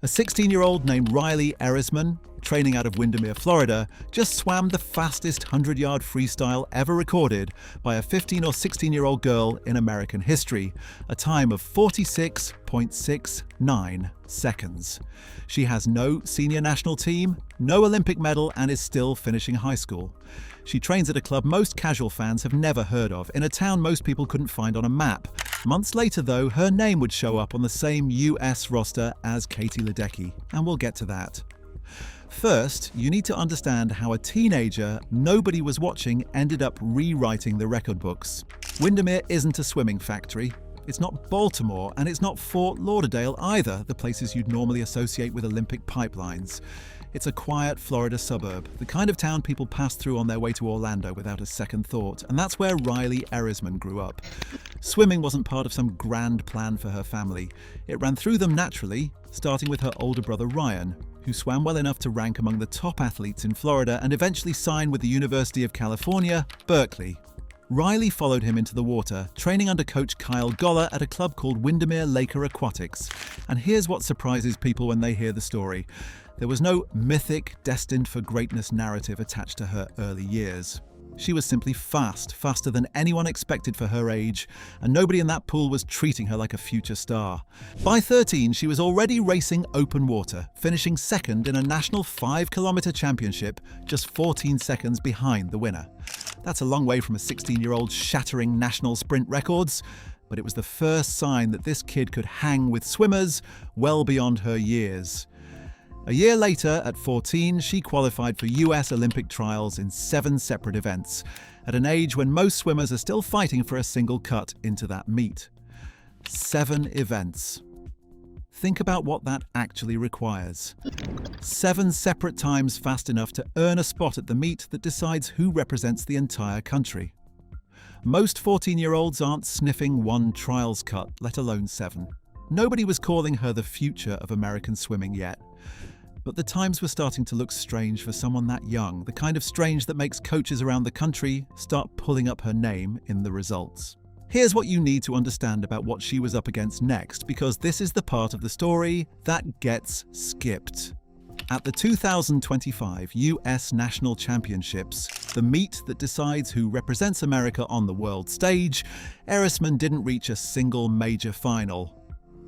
A 16-year-old named Rylee Erisman, training out of Windermere, Florida, just swam the fastest 100-yard freestyle ever recorded by a 15 or 16-year-old girl in American history, a time of 46.69 seconds. She has no senior national team, no Olympic medal, and is still finishing high school. She trains at a club most casual fans have never heard of, in a town most people couldn't find on a map. Months later, though, her name would show up on the same US roster as Katie Ledecky, and we'll get to that. First, you need to understand how a teenager nobody was watching ended up rewriting the record books. Windermere isn't a swimming factory. It's not Baltimore, and it's not Fort Lauderdale either, the places you'd normally associate with Olympic pipelines. It's a quiet Florida suburb, the kind of town people pass through on their way to Orlando without a second thought, and that's where Rylee Erisman grew up. Swimming wasn't part of some grand plan for her family. It ran through them naturally, starting with her older brother Ryan, who swam well enough to rank among the top athletes in Florida and eventually sign with the University of California, Berkeley. Rylee followed him into the water, training under coach Kyle Goller at a club called Windermere Laker Aquatics. And here's what surprises people when they hear the story. There was no mythic, destined for greatness narrative attached to her early years. She was simply faster than anyone expected for her age, and nobody in that pool was treating her like a future star. By 13, she was already racing open water, finishing second in a national 5-kilometer championship, just 14 seconds behind the winner. That's a long way from a 16-year-old shattering national sprint records, but it was the first sign that this kid could hang with swimmers well beyond her years. A year later, at 14, she qualified for US Olympic trials in 7 separate events, at an age when most swimmers are still fighting for a single cut into that meet. 7 events. Think about what that actually requires. 7 separate times fast enough to earn a spot at the meet that decides who represents the entire country. Most 14-year-olds aren't sniffing one trials cut, let alone 7. Nobody was calling her the future of American swimming yet. But the times were starting to look strange for someone that young, the kind of strange that makes coaches around the country start pulling up her name in the results. Here's what you need to understand about what she was up against next, because this is the part of the story that gets skipped. At the 2025 US National Championships, the meet that decides who represents America on the world stage, Erisman didn't reach a single major final.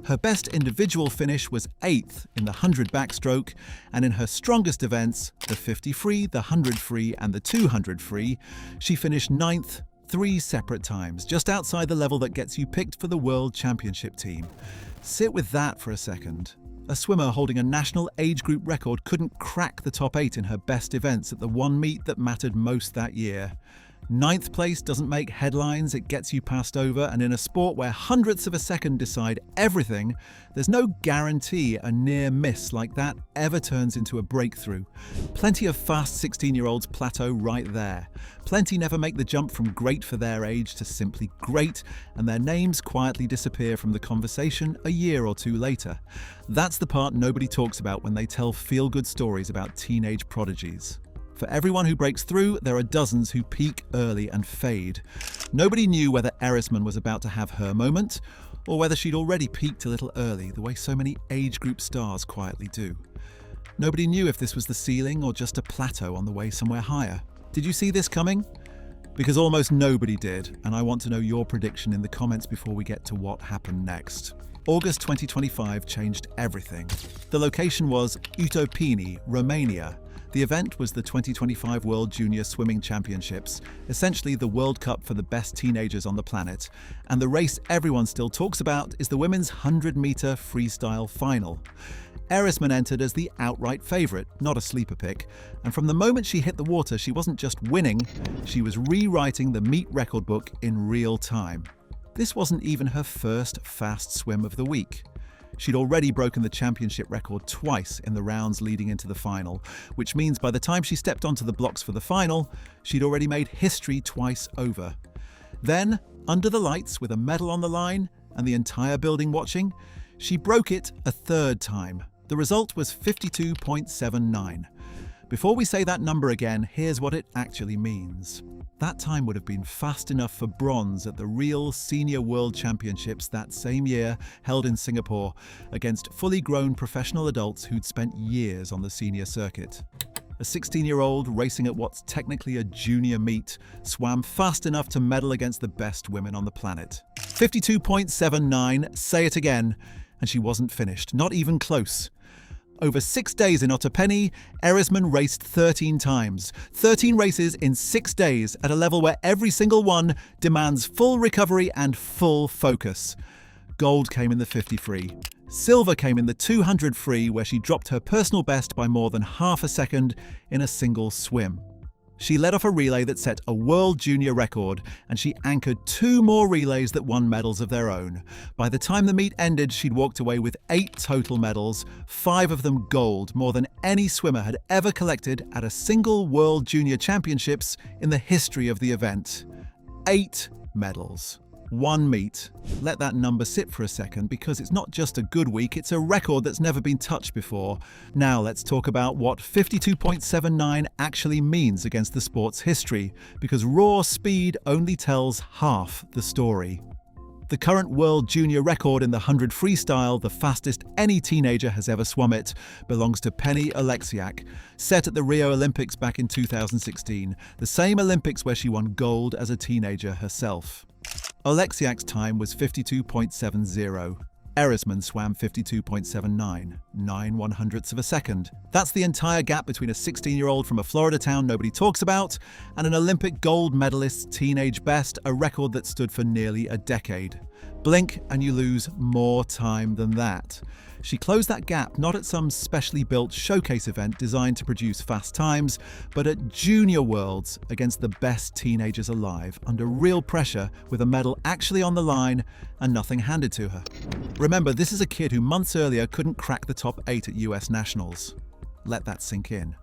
Her best individual finish was 8th in the 100 backstroke, and in her strongest events, the 50 free, the 100 free, and the 200 free, she finished 9th 3 separate times, just outside the level that gets you picked for the World Championship team. Sit with that for a second. A swimmer holding a national age group record couldn't crack the top 8 in her best events at the one meet that mattered most that year. 9th place doesn't make headlines, it gets you passed over, and in a sport where hundredths of a second decide everything, there's no guarantee a near miss like that ever turns into a breakthrough. Plenty of fast 16-year-olds plateau right there. Plenty never make the jump from great for their age to simply great, and their names quietly disappear from the conversation a year or two later. That's the part nobody talks about when they tell feel-good stories about teenage prodigies. For everyone who breaks through, there are dozens who peak early and fade. Nobody knew whether Erisman was about to have her moment, or whether she'd already peaked a little early, the way so many age group stars quietly do. Nobody knew if this was the ceiling or just a plateau on the way somewhere higher. Did you see this coming? Because almost nobody did, and I want to know your prediction in the comments before we get to what happened next. August 2025 changed everything. The location was Utopeni, Romania. The event was the 2025 World Junior Swimming Championships, essentially the World Cup for the best teenagers on the planet, and the race everyone still talks about is the women's 100-meter freestyle final. Erisman entered as the outright favourite, not a sleeper pick, and from the moment she hit the water, she wasn't just winning, she was rewriting the meet record book in real time. This wasn't even her first fast swim of the week. She'd already broken the championship record twice in the rounds leading into the final, which means by the time she stepped onto the blocks for the final, she'd already made history twice over. Then, under the lights with a medal on the line and the entire building watching, she broke it a 3rd time. The result was 52.79. Before we say that number again, here's what it actually means. That time would have been fast enough for bronze at the real Senior World Championships that same year, held in Singapore, against fully grown professional adults who'd spent years on the senior circuit. A 16-year-old racing at what's technically a junior meet swam fast enough to medal against the best women on the planet. 52.79, say it again, and she wasn't finished, not even close. Over 6 days in Otepeni, Erisman raced 13 times. 13 races in 6 days at a level where every single one demands full recovery and full focus. Gold came in the 50 free. Silver came in the 200 free, where she dropped her personal best by more than half a second in a single swim. She led off a relay that set a world junior record, and she anchored 2 more relays that won medals of their own. By the time the meet ended, she'd walked away with 8 total medals, 5 of them gold, more than any swimmer had ever collected at a single World Junior Championships in the history of the event. 8 medals. 1 meet. Let that number sit for a second, because it's not just a good week, it's a record that's never been touched before. Now let's talk about what 52.79 actually means against the sport's history, because raw speed only tells half the story. The current world junior record in the 100 freestyle, the fastest any teenager has ever swum it, belongs to Penny Oleksiak, set at the Rio Olympics back in 2016, the same Olympics where she won gold as a teenager herself. Oleksiak's time was 52.70. Erisman swam 52.79, 9/100ths of a second. That's the entire gap between a 16-year-old from a Florida town nobody talks about and an Olympic gold medalist's teenage best, a record that stood for nearly a decade. Blink and you lose more time than that. She closed that gap not at some specially built showcase event designed to produce fast times, but at Junior Worlds against the best teenagers alive, under real pressure, with a medal actually on the line and nothing handed to her. Remember, this is a kid who months earlier couldn't crack the top 8 at US Nationals. Let that sink in.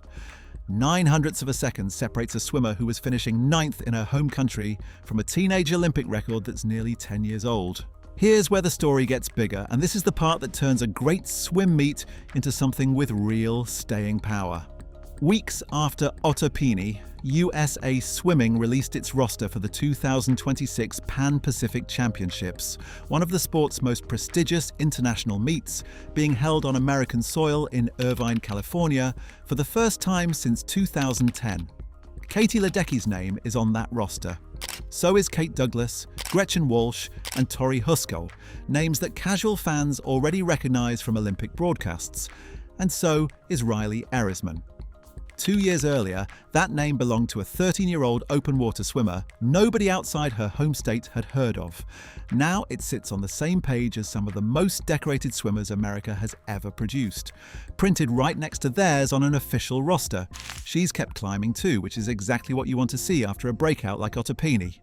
9/100ths of a second separates a swimmer who was finishing 9th in her home country from a teenage Olympic record that's nearly 10 years old. Here's where the story gets bigger, and this is the part that turns a great swim meet into something with real staying power. Weeks after Otepeni, USA Swimming released its roster for the 2026 Pan-Pacific Championships, one of the sport's most prestigious international meets, being held on American soil in Irvine, California, for the first time since 2010. Katie Ledecky's name is on that roster. So is Kate Douglas, Gretchen Walsh, and Tori Huskell, names that casual fans already recognise from Olympic broadcasts. And so is Rylee Erisman. 2 years earlier, that name belonged to a 13-year-old open water swimmer nobody outside her home state had heard of. Now it sits on the same page as some of the most decorated swimmers America has ever produced, printed right next to theirs on an official roster. She's kept climbing too, which is exactly what you want to see after a breakout like Otepeni.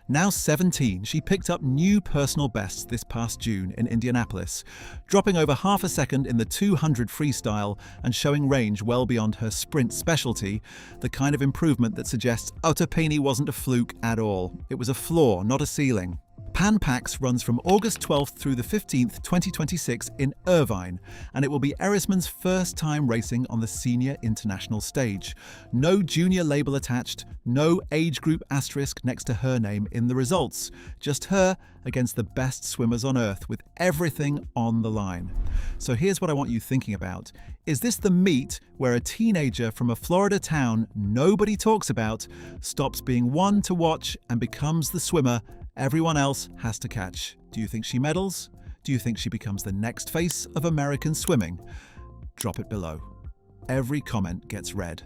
Now 17, she picked up new personal bests this past June in Indianapolis, dropping over half a second in the 200 freestyle and showing range well beyond her sprint specialty, the kind of improvement that suggests Otepeni wasn't a fluke at all. It was a floor, not a ceiling. Pan Pacs runs from August 12th through the 15th, 2026 in Irvine, and it will be Erisman's first time racing on the senior international stage. No junior label attached, no age group asterisk next to her name in the results. Just her against the best swimmers on earth, with everything on the line. So here's what I want you thinking about. Is this the meet where a teenager from a Florida town nobody talks about stops being one to watch and becomes the swimmer everyone else has to catch? Do you think she medals? Do you think she becomes the next face of American swimming? Drop it below. Every comment gets read.